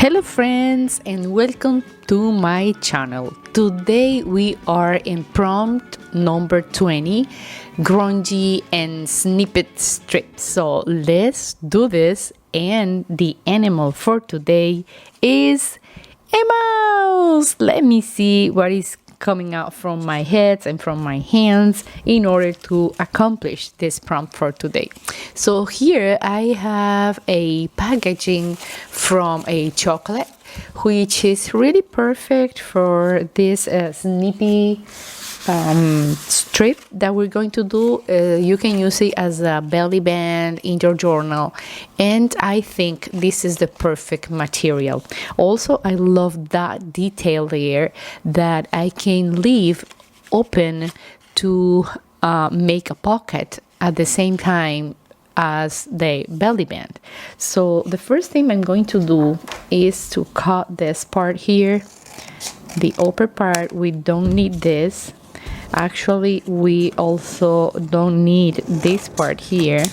Hello friends and welcome to my channel. Today we are in prompt number 20, grungy and snippet strips. So let's do this, and the animal for today is a mouse. Let me see what is coming out from my head and from my hands in order to accomplish this prompt for today. So here I have a packaging from a chocolate, which is really perfect for this snippy strip that we're going to do. You can use it as a belly band in your journal, and I think this is the perfect material. Also, I love that detail there that I can leave open to make a pocket at the same time as the belly band. So the first thing I'm going to do is to cut this part here, the upper part. We don't need this. Actually, we also don't need this part here,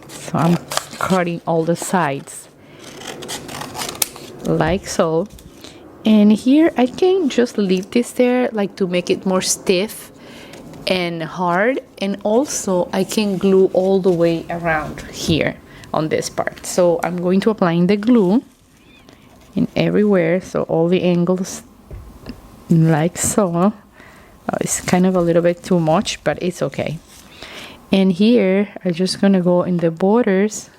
so I'm cutting all the sides like so. And here I can just leave this there, like to make it more stiff and hard, and also I can glue all the way around here on this part. So I'm going to apply the glue in everywhere, so all the angles like so. It's kind of a little bit too much, but it's okay. And here I'm just gonna go in the borders,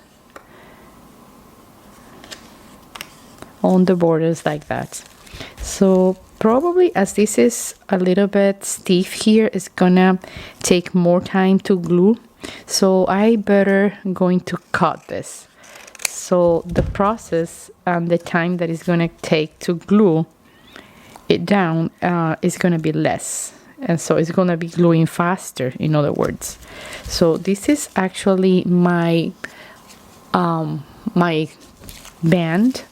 on the borders like that. So probably, as this is a little bit stiff here, it's gonna take more time to glue, so I better going to cut this, so the process and the time that it's gonna take to glue it down is gonna be less, and so it's gonna be gluing faster, in other words. So this is actually my my band.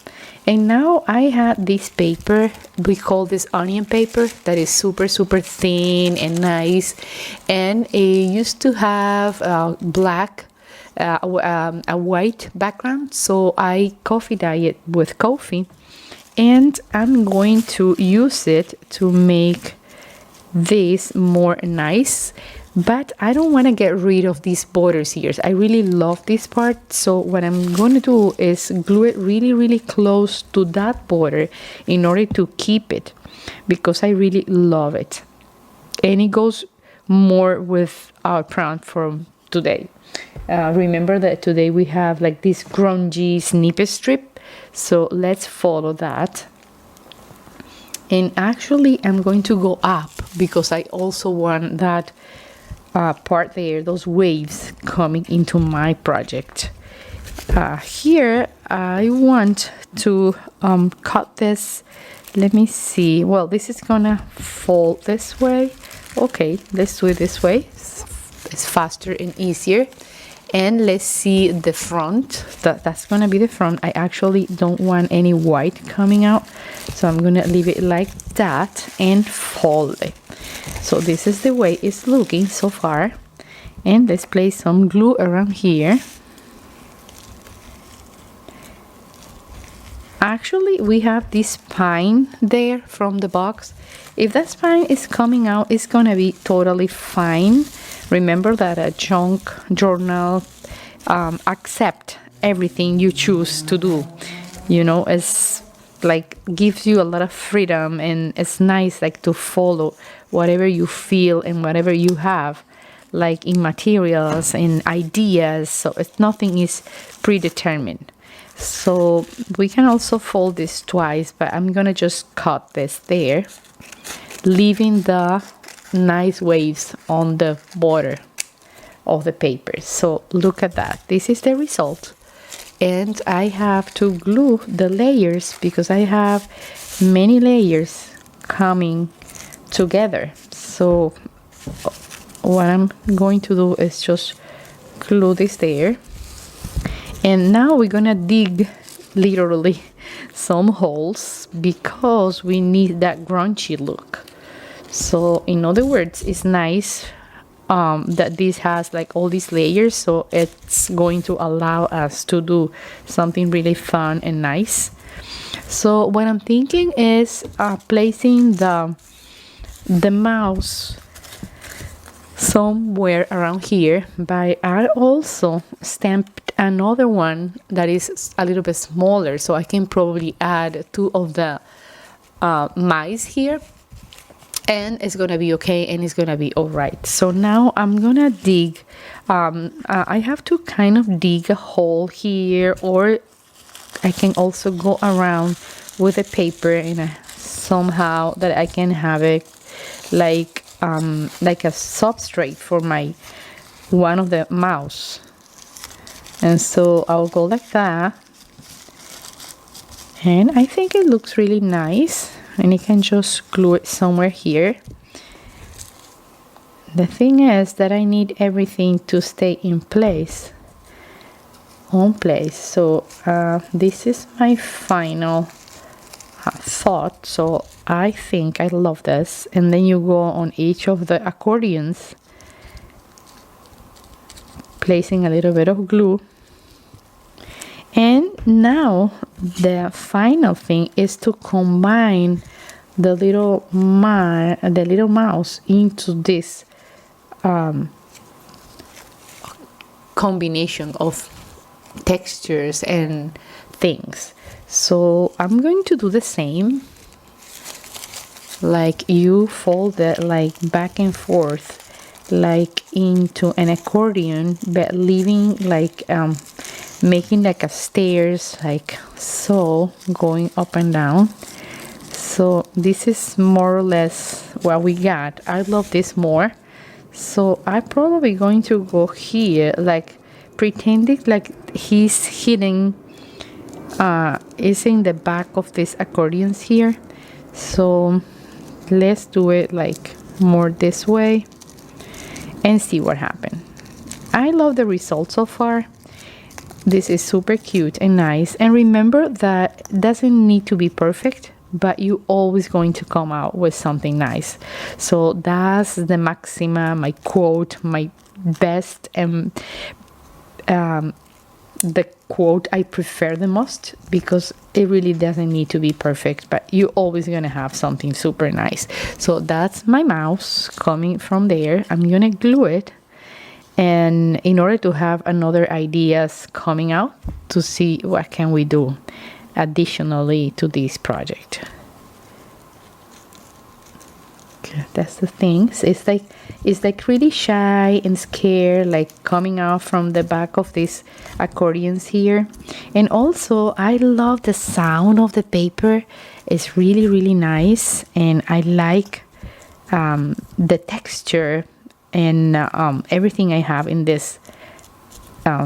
And now I had this paper, we call this onion paper, that is super thin and nice, and it used to have black a white background, so I coffee dye it with coffee, and I'm going to use it to make this more nice. But I don't want to get rid of these borders here. I really love this part, so what I'm going to do is glue it really close to that border in order to keep it, because I really love it, and it goes more with our prompt from today. Remember that today we have like this grungy snippet strip, so let's follow that. And actually I'm going to go up because I also want that part there, those waves coming into my project. Here I want to cut this. Let me see. Well, this is gonna fold this way. Okay, let's do it this way. It's faster and easier. And let's see the front. That's gonna be the front. I actually don't want any white coming out, so I'm gonna leave it like that and fold it. So this is the way it's looking so far, and let's place some glue around here. Actually, we have this spine there from the box. If that spine is coming out, it's gonna be totally fine. Remember that a junk journal accept everything you choose to do. You know, it's like gives you a lot of freedom, and it's nice like to follow whatever you feel and whatever you have, like in materials and ideas. So nothing is predetermined. So we can also fold this twice, but I'm gonna just cut this there, leaving the nice waves on the border of the paper. So look at that. This is the result. And I have to glue the layers because I have many layers coming together. So what I'm going to do is just glue this there. And now we're gonna dig literally some holes because we need that grungy look. So in other words, it's nice that this has like all these layers, so it's going to allow us to do something really fun and nice. So what I'm thinking is placing the mouse somewhere around here, but I also stamped another one that is a little bit smaller, so I can probably add 2 of the mice here, and it's gonna be okay, and it's gonna be all right. So now I'm gonna dig. I have to kind of dig a hole here, or I can also go around with the paper in a somehow that I can have it like a substrate for my one of the mouse. And so I'll go like that, and I think it looks really nice, and you can just glue it somewhere here. The thing is that I need everything to stay in place, on place. So this is my final thought. So I think I love this. And then you go on each of the accordions, placing a little bit of glue. And now the final thing is to combine the little mouse into this combination of textures and things. So I'm going to do the same, like you fold it like back and forth, like into an accordion, but leaving like making like a stairs, like so, going up and down. So this is more or less what we got. I love this more, so I'm probably going to go here, like pretending like he's hidden is in the back of these accordions here. So let's do it like more this way and see what happens. I love the result so far. This is super cute and nice, and remember that it doesn't need to be perfect, but you always going to come out with something nice. So that's the maxima, my quote, my best, and the quote I prefer the most, because it really doesn't need to be perfect, but you're always gonna have something super nice. So that's my mouse coming from there. I'm gonna glue it, and in order to have another ideas coming out to see what can we do additionally to this project. Okay, that's the things. It's like really shy and scared, like coming out from the back of these accordions here. And also I love the sound of the paper. It's really, really nice, and I like the texture and everything I have in this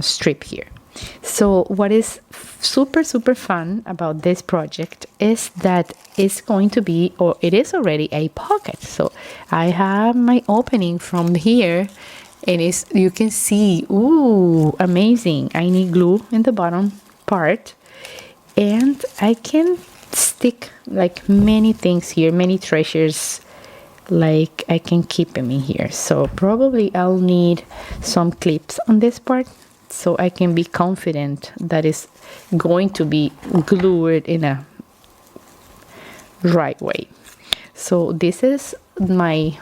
strip here. So what is super fun about this project is that it's going to be, or it is already, a pocket. So I have my opening from here, and you can see, ooh, amazing. I need glue in the bottom part, and I can stick like many things here, many treasures, like I can keep them in here. So probably I'll need some clips on this part, so I can be confident that it's going to be glued in a right way. So this is my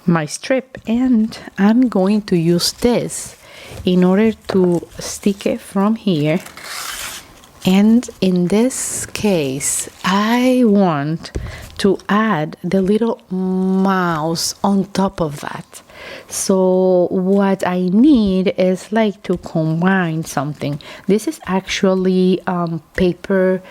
my strip, and I'm going to use this in order to stick it from here. And in this case, I want to add the little mouse on top of that. So what I need is like to combine something. This is actually paper,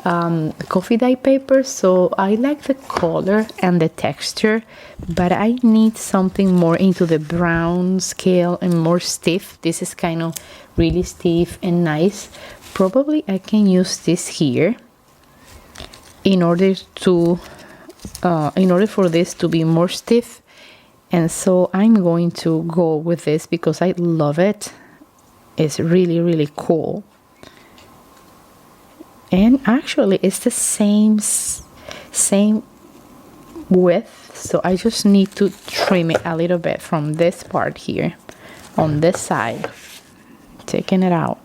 coffee dye paper, so I like the color and the texture, but I need something more into the brown scale and more stiff. This is kind of really stiff and nice. Probably I can use this here in order for this to be more stiff. And so I'm going to go with this because I love it. It's really, really cool. And actually it's the same width, so I just need to trim it a little bit from this part here on this side, taking it out.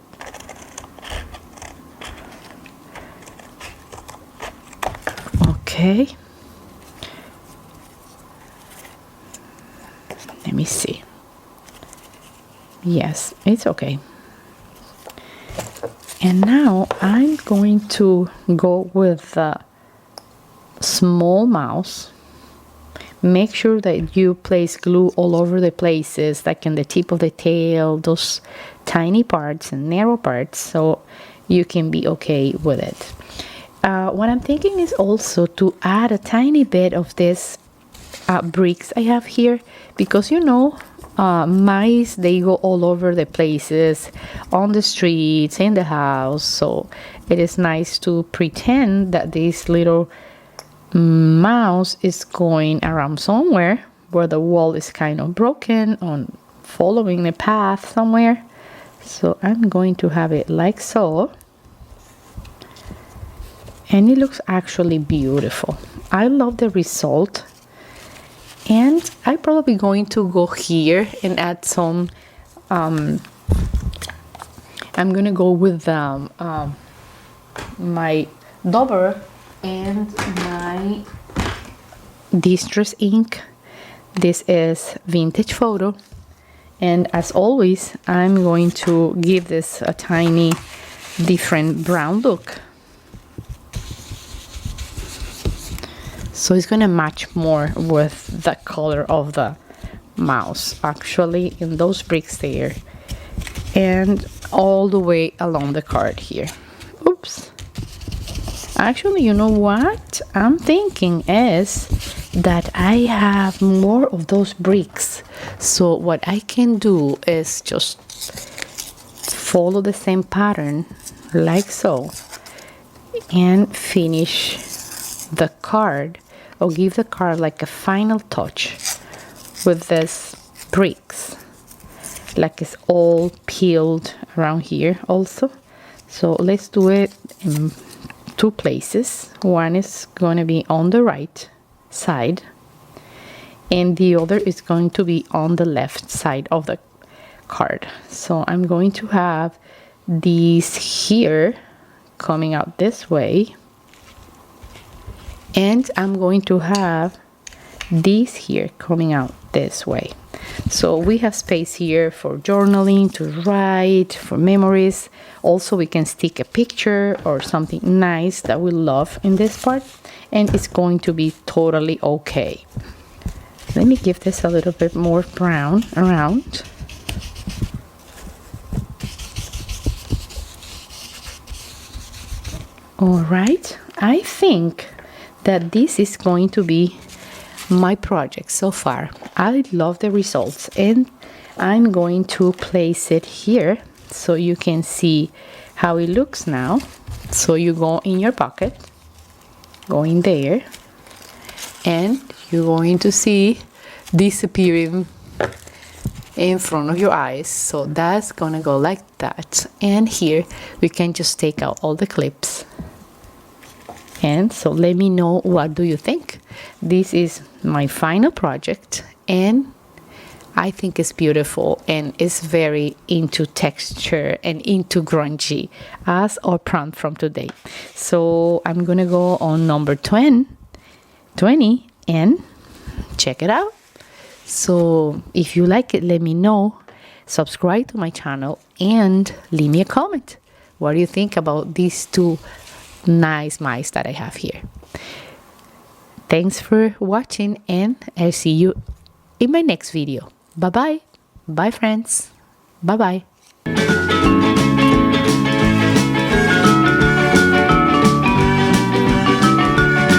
Okay. Let me see. Yes, it's okay. And now I'm going to go with the small mouse. Make sure that you place glue all over the places, like in the tip of the tail, those tiny parts and narrow parts, so you can be okay with it. What I'm thinking is also to add a tiny bit of this bricks I have here, because you know, mice, they go all over the places, on the streets, in the house, so it is nice to pretend that this little mouse is going around somewhere where the wall is kind of broken, on following the path somewhere. So I'm going to have it like so, and it looks actually beautiful. I love the result. And I'm probably going to go here and add some, I'm going to go with my dauber and my distress ink. This is vintage photo. And as always, I'm going to give this a tiny different brown look. So it's going to match more with the color of the mouse, actually, in those bricks there. And all the way along the card here. Oops. Actually, you know what I'm thinking is that I have more of those bricks. So what I can do is just follow the same pattern like so and finish the card, or give the card like a final touch with this bricks, like it's all peeled around here also. So let's do it in two places. One is going to be on the right side and the other is going to be on the left side of the card. So I'm going to have these here coming out this way, and I'm going to have these here coming out this way. So we have space here for journaling, to write, for memories. Also, we can stick a picture or something nice that we love in this part, and it's going to be totally okay. Let me give this a little bit more brown around. All right, I think that this is going to be my project so far. I love the results, and I'm going to place it here so you can see how it looks now. So you go in your pocket, go in there, and you're going to see disappearing in front of your eyes. So that's gonna go like that, and here we can just take out all the clips. And so let me know, what do you think? This is my final project, and I think it's beautiful, and it's very into texture and into grungy, as our prompt from today. So I'm gonna go on number 20 and check it out. So if you like it, let me know. Subscribe to my channel and leave me a comment. What do you think about these two nice mice that I have here? Thanks for watching, and I'll see you in my next video. Bye bye. Bye friends. Bye bye.